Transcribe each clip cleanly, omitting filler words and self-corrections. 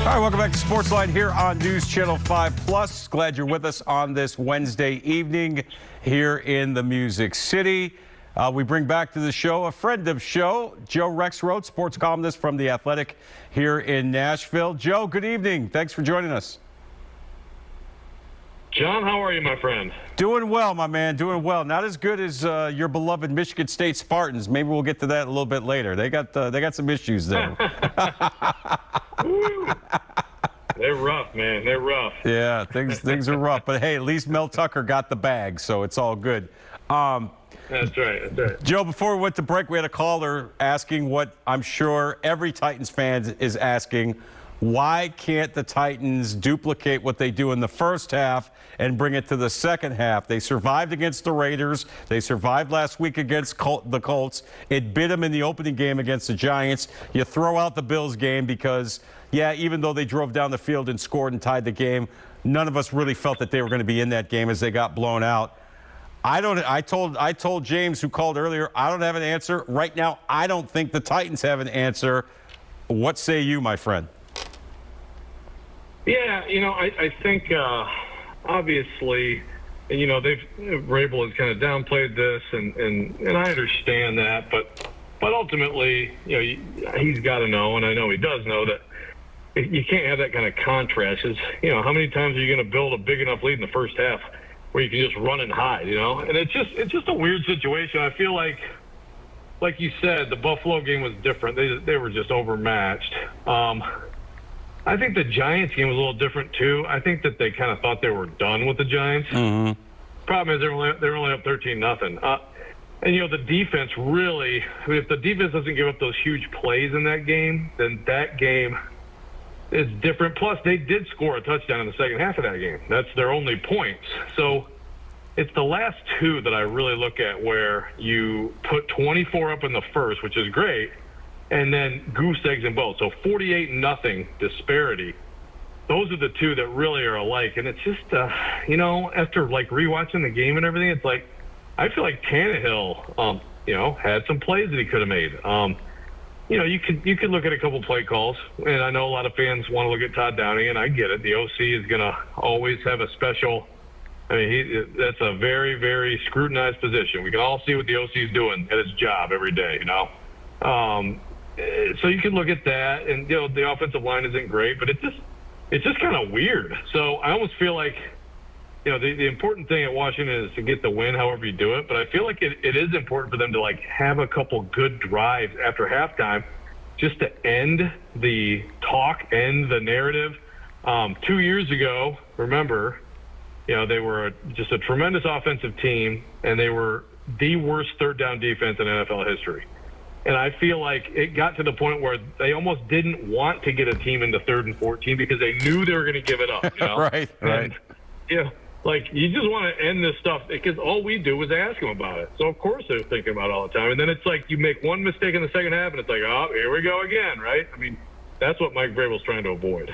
All right, welcome back to SportsLine here on News Channel 5 Plus. Glad you're with us on this Wednesday evening here in the Music City. We bring back to the show a friend of show, Joe Rexrode, sports columnist from The Athletic here in Nashville. Joe, good evening. Thanks for joining us. John, how are you, my friend? Doing well, my man, doing well. Not as good as your beloved Michigan State Spartans. Maybe we'll get to that a little bit later. They got some issues there. They're rough, man. They're rough. Yeah, things are rough. But hey, at least Mel Tucker got the bag, so it's all good. That's right. Joe, before we went to break, we had a caller asking what I'm sure every Titans fan is asking. Why can't the Titans duplicate what they do in the first half and bring it to the second half? They survived against the Raiders. They survived last week against the Colts. It bit them in the opening game against the Giants. You throw out the Bills game because, yeah, even though they drove down the field and scored and tied the game, none of us really felt that they were going to be in that game as they got blown out. I told James, who called earlier, I don't have an answer. Right now, I don't think the Titans have an answer. What say you, my friend? Yeah, I think obviously, and Vrabel has kind of downplayed this, and I understand that, but ultimately, he's got to know, and I know he does know that you can't have that kind of contrast. It's, how many times are you going to build a big enough lead in the first half where you can just run and hide, And it's just a weird situation. I feel like you said, the Buffalo game was different. They were just overmatched. I think the Giants game was a little different too. I think that they kind of thought they were done with the Giants. Mm-hmm. Problem is they're only up 13-0. And the defense really, if the defense doesn't give up those huge plays in that game, then that game is different. Plus, they did score a touchdown in the second half of that game. That's their only points. So it's the last two that I really look at where you put 24 up in the first, which is great, and then goose eggs in both. So 48-0 disparity. Those are the two that really are alike. And it's just, after rewatching the game and everything, it's like, I feel like Tannehill, had some plays that he could have made. You could look at a couple play calls, and I know a lot of fans want to look at Todd Downing, and I get it. The OC is going to always have a special. That's a very, very scrutinized position. We can all see what the OC is doing at his job every day, So you can look at that, and the offensive line isn't great, but it's just kind of weird. So I almost feel like the important thing at Washington is to get the win, however you do it. But I feel like it is important for them to have a couple good drives after halftime, just to end the talk, end the narrative. 2 years ago, remember, they were just a tremendous offensive team, and they were the worst third down defense in NFL history. And I feel like it got to the point where they almost didn't want to get a team into 3rd and 14 because they knew they were going to give it up. Right. And, you just want to end this stuff because all we do is ask them about it. So, of course, they're thinking about it all the time. And then it's like you make one mistake in the second half, and it's like, oh, here we go again, right? That's what Mike Vrabel's trying to avoid.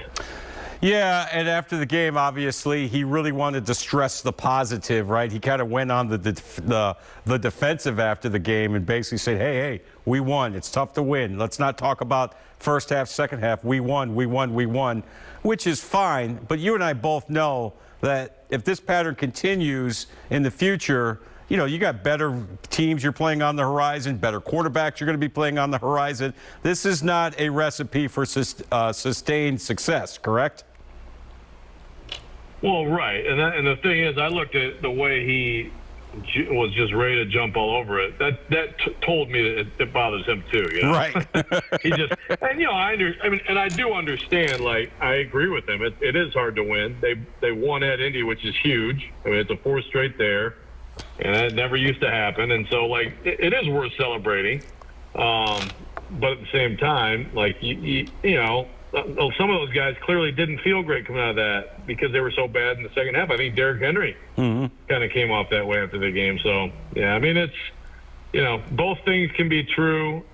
Yeah, and after the game, obviously, he really wanted to stress the positive, right? He kind of went on the defensive after the game and basically said, hey, we won. It's tough to win. Let's not talk about first half, second half. We won, which is fine. But you and I both know that if this pattern continues in the future, you got better teams you're playing on the horizon, better quarterbacks you're going to be playing on the horizon. This is not a recipe for sustained success, correct? Well, right. And the thing is, I looked at the way he was just ready to jump all over it. That told me that it bothers him too. Right. He just, and and I do understand. I agree with him. It is hard to win. They won at Indy, which is huge. It's a 4th straight there, and that never used to happen. And so it is worth celebrating. But at the same time, some of those guys clearly didn't feel great coming out of that because they were so bad in the second half. I think Derrick Henry kind of came off that way after the game. So, yeah, it's, both things can be true.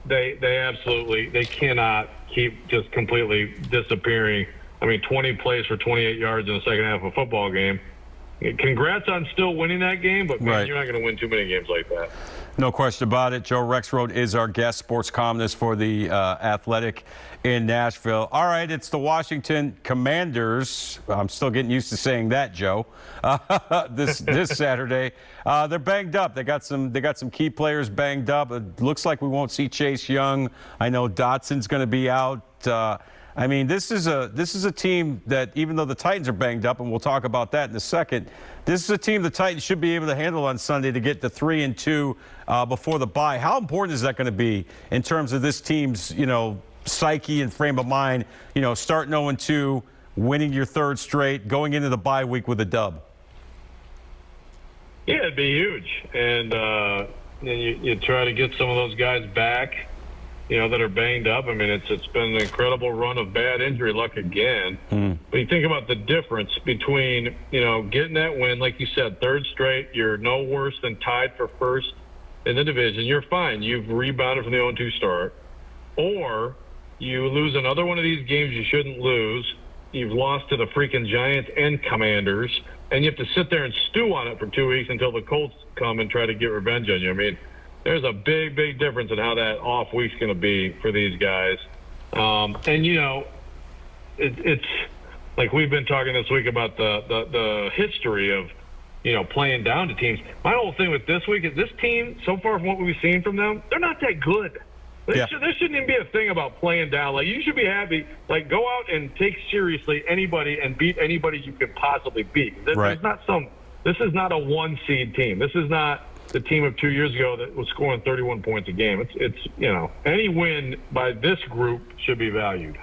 They absolutely, they cannot keep just completely disappearing. 20 plays for 28 yards in the second half of a football game. congrats on still winning that game, but man, Right. you're not going to win too many games like that. No question about it. Joe Rexrode is our guest sports columnist for the Athletic in Nashville. All right, it's the Washington Commanders. I'm still getting used to saying that, Joe. This Saturday, they're banged up. They got some key players banged up. It looks like we won't see Chase Young. I know Dotson's going to be out. I mean, this is a team that, even though the Titans are banged up, and we'll talk about that in a second, this is a team the Titans should be able to handle on Sunday to get to 3-2 before the bye. How important is that going to be in terms of this team's, psyche and frame of mind? Starting 0-2, winning your third straight, going into the bye week with a dub. Yeah, it'd be huge, and you try to get some of those guys back, that are banged up. I mean, it's been an incredible run of bad injury luck again. But you think about the difference between, getting that win, like you said, third straight, you're no worse than tied for first in the division. You're fine. You've rebounded from the 0-2 start. Or you lose another one of these games you shouldn't lose. You've lost to the freaking Giants and Commanders, and you have to sit there and stew on it for 2 weeks until the Colts come and try to get revenge on you. I mean, there's a big, big difference in how that off week's going to be for these guys. It's like we've been talking this week about the history of, playing down to teams. My whole thing with this week is this team, so far from what we've seen from them, they're not that good. There shouldn't even be a thing about playing down. Like, you should be happy. Like, go out and take seriously anybody and beat anybody you could possibly beat. There's not this is not a one-seed team. This is not the team of 2 years ago that was scoring 31 points a game. It's any win by this group should be valued.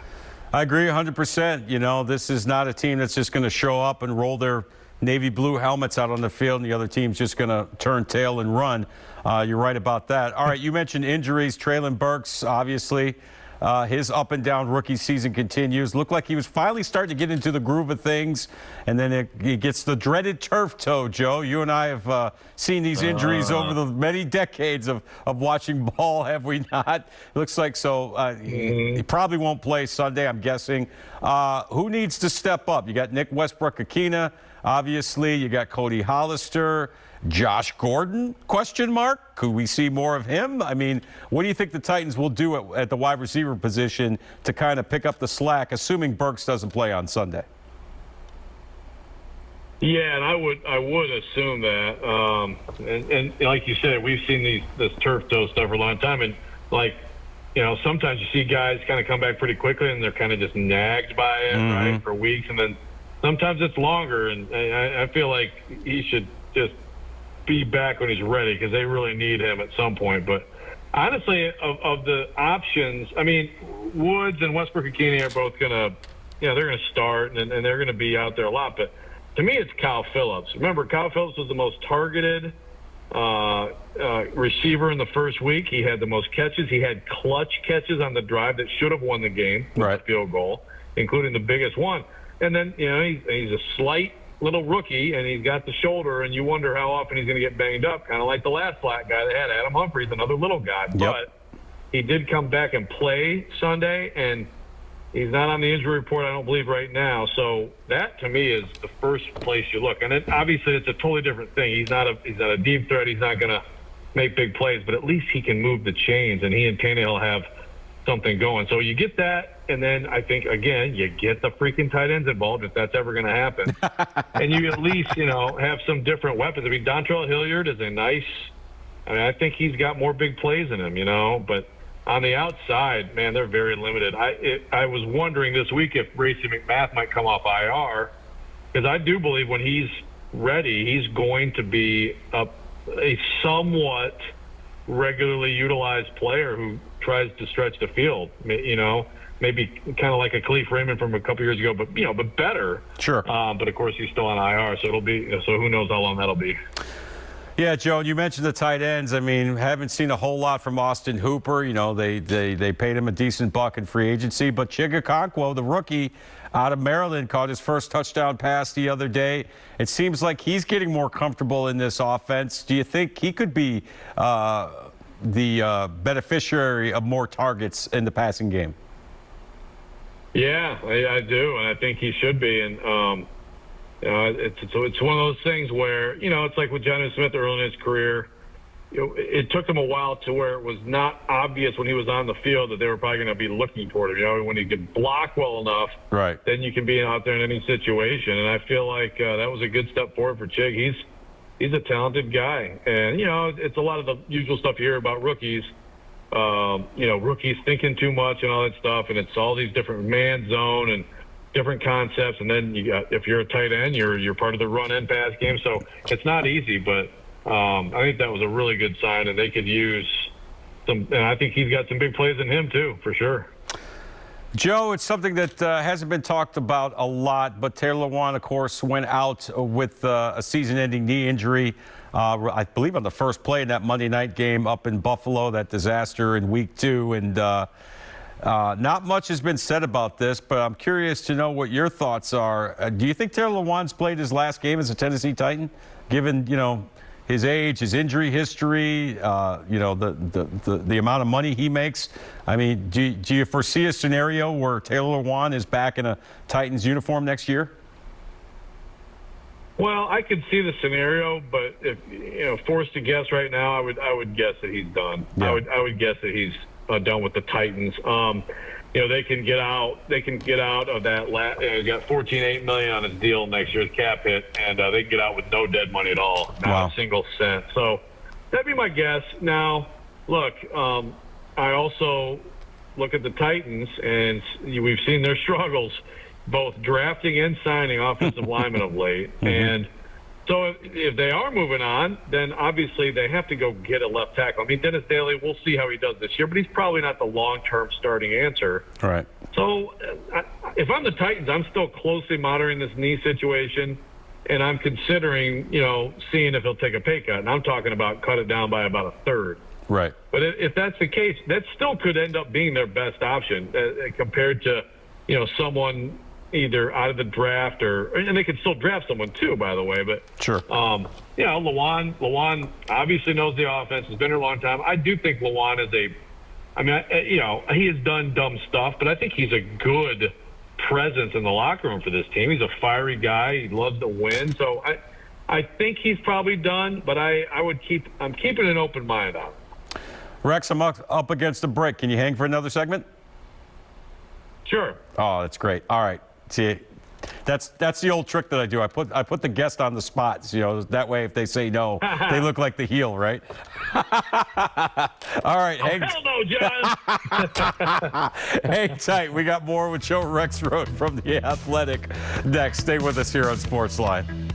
I agree 100%. This is not a team that's just going to show up and roll their navy blue helmets out on the field and the other team's just going to turn tail and run. You're right about that. All right, you mentioned injuries. Traylon Burks, obviously, his up and down rookie season continues. Looked like he was finally starting to get into the groove of things, and then he gets the dreaded turf toe, Joe. You and I have seen these injuries over the many decades of watching ball, have we not? It looks like so. He probably won't play Sunday, I'm guessing. Who needs to step up? You got Nick Westbrook-Akina, obviously. You got Cody Hollister. Josh Gordon, question mark? Could we see more of him? I mean, what do you think the Titans will do at the wide receiver position to kind of pick up the slack, assuming Burks doesn't play on Sunday? Yeah, and I would assume that. And like you said, we've seen this turf toe stuff for a long time. And, sometimes you see guys kind of come back pretty quickly and they're kind of just nagged by it, right, for weeks. And then sometimes it's longer. And I feel like he should just be back when he's ready because they really need him at some point. But honestly, of the options, I mean, Woods and Westbrook-Akina are both they're going to start and they're going to be out there a lot. But to me, it's Kyle Phillips. Remember, Kyle Phillips was the most targeted receiver in the first week. He had the most catches. He had clutch catches on the drive that should have won the game with the field goal, including the biggest one. And then, he's a slight little rookie, and he's got the shoulder, and you wonder how often he's going to get banged up, kind of like the last flat guy they had, Adam Humphries, another little guy. Yep. But he did come back and play Sunday, and he's not on the injury report, I don't believe, right now. So that, to me, is the first place you look. And obviously it's a totally different thing. He's not a deep threat. He's not going to make big plays, but at least he can move the chains, and he and Tannehill have something going. So you get that, and then I think, again, you get the freaking tight ends involved if that's ever going to happen. And you at least, have some different weapons. I mean, Dontrell Hilliard is I think he's got more big plays in him, but on the outside, man, they're very limited. I was wondering this week if Bracey McMath might come off IR, because I do believe when he's ready, he's going to be a somewhat regularly utilized player who tries to stretch the field, maybe kind of like a Khalif Raymond from a couple years ago, but better. Sure. But of course he's still on IR, so who knows how long that'll be. Yeah, Joe, you mentioned the tight ends. I mean, haven't seen a whole lot from Austin Hooper. They paid him a decent buck in free agency, but Chigakonkwo, the rookie out of Maryland, caught his first touchdown pass the other day. It seems like he's getting more comfortable in this offense. Do you think he could be the beneficiary of more targets in the passing game? Yeah, I do, and I think he should be. And It's one of those things where, it's like with Jonnu Smith early in his career. It took him a while to where it was not obvious when he was on the field that they were probably going to be looking toward him. When he could block well enough, right, then you can be out there in any situation. And I feel like that was a good step forward for Chig. He's a talented guy. And, it's a lot of the usual stuff you hear about rookies. Rookies thinking too much and all that stuff. And it's all these different man zone and different concepts. And then if you're a tight end, you're part of the run and pass game. So it's not easy, but I think that was a really good sign, and they could use some. And I think he's got some big plays in him too, for sure. Joe, it's something that hasn't been talked about a lot, but Taylor Lewan, of course, went out with a season-ending knee injury, I believe on the first play in that Monday night game up in Buffalo, that disaster in Week 2. And not much has been said about this, but I'm curious to know what your thoughts are. Do you think Taylor Lewan's played his last game as a Tennessee Titan, given, his age, his injury history, the amount of money he makes? I mean, do you foresee a scenario where Taylor Lewan is back in a Titans uniform next year? Well, I could see the scenario, but if forced to guess right now, I would guess that he's done. Yeah. I would guess that he's done with the Titans. They can get out. They can get out of that. He's got $14.8 million on his deal next year's cap hit, and they can get out with no dead money at all, not a single cent. So that'd be my guess. Now, look, I also look at the Titans, and we've seen their struggles, both drafting and signing offensive linemen of late, and so if they are moving on, then obviously they have to go get a left tackle. I mean, Dennis Daly, we'll see how he does this year, but he's probably not the long-term starting answer. All right. So if I'm the Titans, I'm still closely monitoring this knee situation, and I'm considering, seeing if he'll take a pay cut. And I'm talking about cut it down by about a third. Right. But if that's the case, that still could end up being their best option compared to, someone either out of the draft and they could still draft someone too, by the way. But sure, Lewan obviously knows the offense. Has been here a long time. I do think Lewan is he has done dumb stuff, but I think he's a good presence in the locker room for this team. He's a fiery guy. He loves to win. So I think he's probably done, but I'm keeping an open mind on it. Rex, I'm up against the break. Can you hang for another segment? Sure. Oh, that's great. All right. See, that's the old trick that I do. I put the guest on the spot. That way if they say no, they look like the heel, right? All right. Hell no, John. Hang tight. We got more with Joe Rexrode from The Athletic next. Stay with us here on SportsLine.